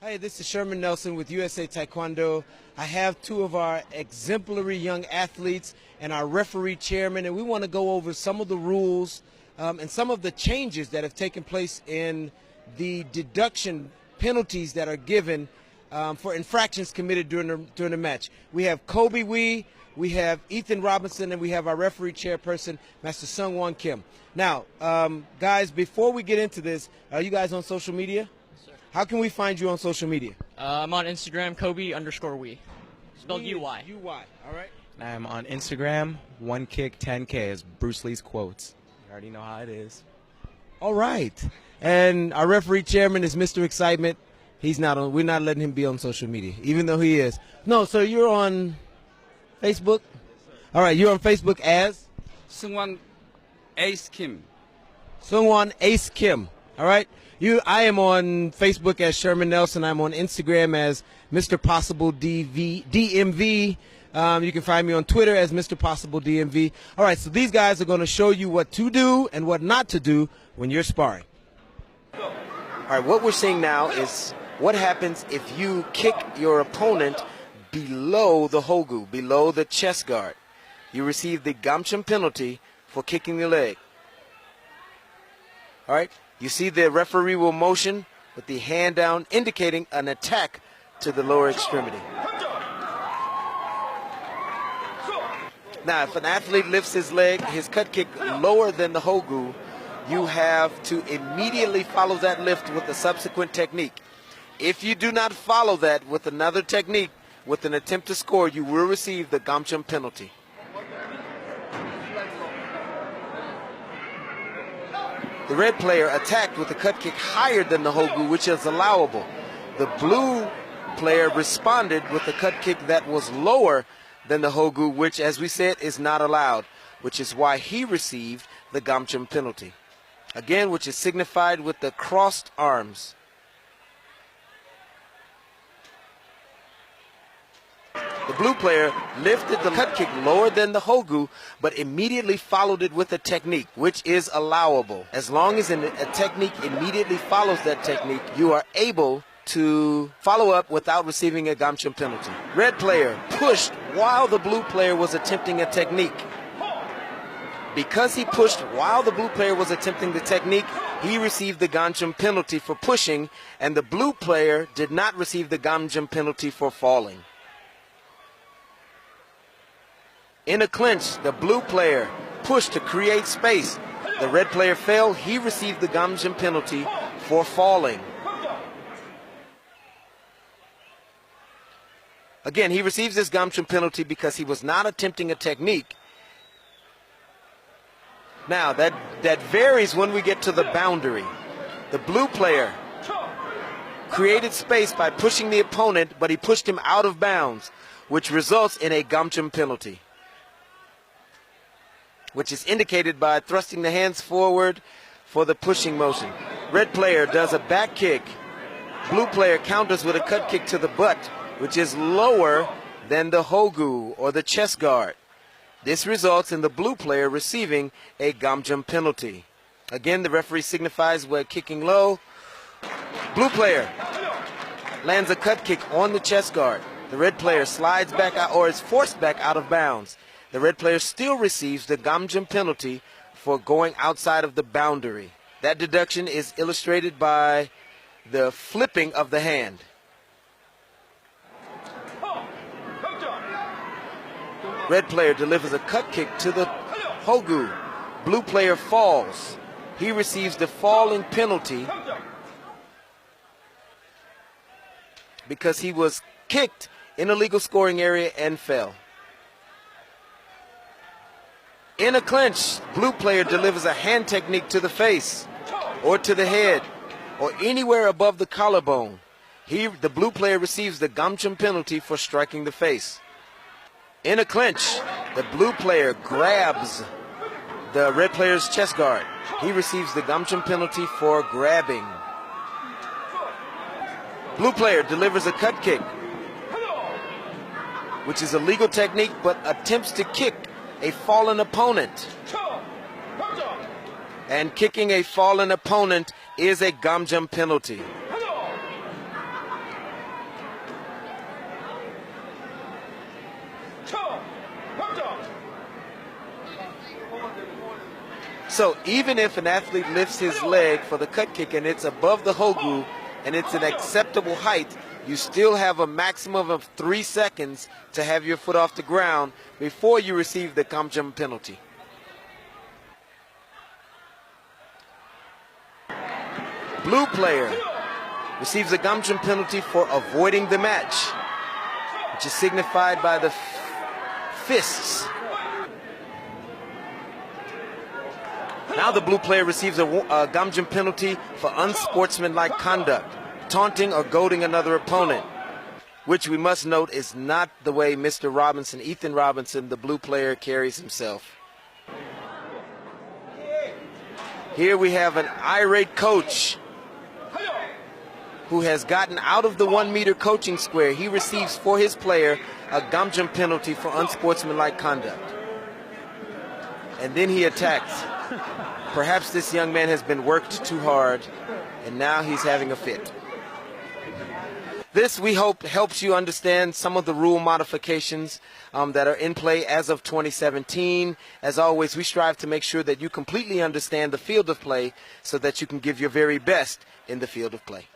Hi, this is Sherman Nelson with USA Taekwondo. I have two of our exemplary young athletes and our referee chairman, and we want to go over some of the rules and some of the changes that have taken place in the deduction penalties that are given for infractions committed during the match. We have Kobe Wee, we have Ethan Robinson, and we have our referee chairperson, Master Sungwon Kim. Now, guys, before we get into this, are you guys on social media? How can we find you on social media? I'm on Instagram, Kobe_Wee. Spelled U-Y. U-Y, all right. I'm on Instagram, 1kick10k is Bruce Lee's quotes. You already know how it is. All right. And our referee chairman is Mr. Excitement. He's not on, we're not letting him be on social media, even though he is. No, so you're on Facebook? All right, you're on Facebook as? Sungwon Ace Kim. Sungwon Ace Kim, all right? I am on Facebook as Sherman Nelson. I'm on Instagram as Mr. Possible DMV. You can find me on Twitter as Mr. Possible DMV. All right, so these guys are going to show you what to do and what not to do when you're sparring. All right, what we're seeing now is what happens if you kick your opponent below the hogu, below the chest guard. You receive the gamchum penalty for kicking the leg. All right? You see the referee will motion with the hand down, indicating an attack to the lower extremity. Now, if an athlete lifts his leg, his cut kick lower than the hogu, you have to immediately follow that lift with a subsequent technique. If you do not follow that with another technique, with an attempt to score, you will receive the gamchum penalty. The red player attacked with a cut kick higher than the hogu, which is allowable. The blue player responded with a cut kick that was lower than the hogu, which, as we said, is not allowed, which is why he received the gamchum penalty. Again, which is signified with the crossed arms. The blue player lifted the cut kick lower than the hogu, but immediately followed it with a technique, which is allowable. As long as a technique immediately follows that technique, you are able to follow up without receiving a gamchum penalty. Red player pushed while the blue player was attempting a technique. Because he pushed while the blue player was attempting the technique, he received the gamchum penalty for pushing, and the blue player did not receive the gamchum penalty for falling. In a clinch, the blue player pushed to create space. The red player fell. He received the gamchum penalty for falling. Again, he receives this gamchum penalty because he was not attempting a technique. Now, that varies when we get to the boundary. The blue player created space by pushing the opponent, but he pushed him out of bounds, which results in a gamchum penalty, which is indicated by thrusting the hands forward for the pushing motion. Red player does a back kick. Blue player counters with a cut kick to the butt, which is lower than the hogu or the chest guard. This results in the blue player receiving a gamchum penalty. Again, the referee signifies we're kicking low. Blue player lands a cut kick on the chest guard. The red player slides back out or is forced back out of bounds. The red player still receives the gamchum penalty for going outside of the boundary. That deduction is illustrated by the flipping of the hand. Red player delivers a cut kick to the hogu. Blue player falls. He receives the falling penalty because he was kicked in a legal scoring area and fell. In a clinch, blue player delivers a hand technique to the face or to the head or anywhere above the collarbone. The blue player receives the gamchum penalty for striking the face. In a clinch, the blue player grabs the red player's chest guard. He receives the gamchum penalty for grabbing. Blue player delivers a cut kick, which is a legal technique but attempts to kick a fallen opponent. And kicking a fallen opponent is a gamchum penalty. So even if an athlete lifts his leg for the cut kick and it's above the hogu and it's an acceptable height, you still have a maximum of 3 seconds to have your foot off the ground before you receive the gamjum penalty. Blue player receives a gamjum penalty for avoiding the match, which is signified by the fists. Now the blue player receives a gamjum penalty for unsportsmanlike conduct, taunting or goading another opponent, which we must note is not the way Mr. Robinson, Ethan Robinson, the blue player, carries himself. Here we have an irate coach who has gotten out of the 1 meter coaching square. He receives for his player a gamjum penalty for unsportsmanlike conduct. And then he attacks. Perhaps this young man has been worked too hard and now he's having a fit. This, we hope, helps you understand some of the rule modifications that are in play as of 2017. As always, we strive to make sure that you completely understand the field of play so that you can give your very best in the field of play.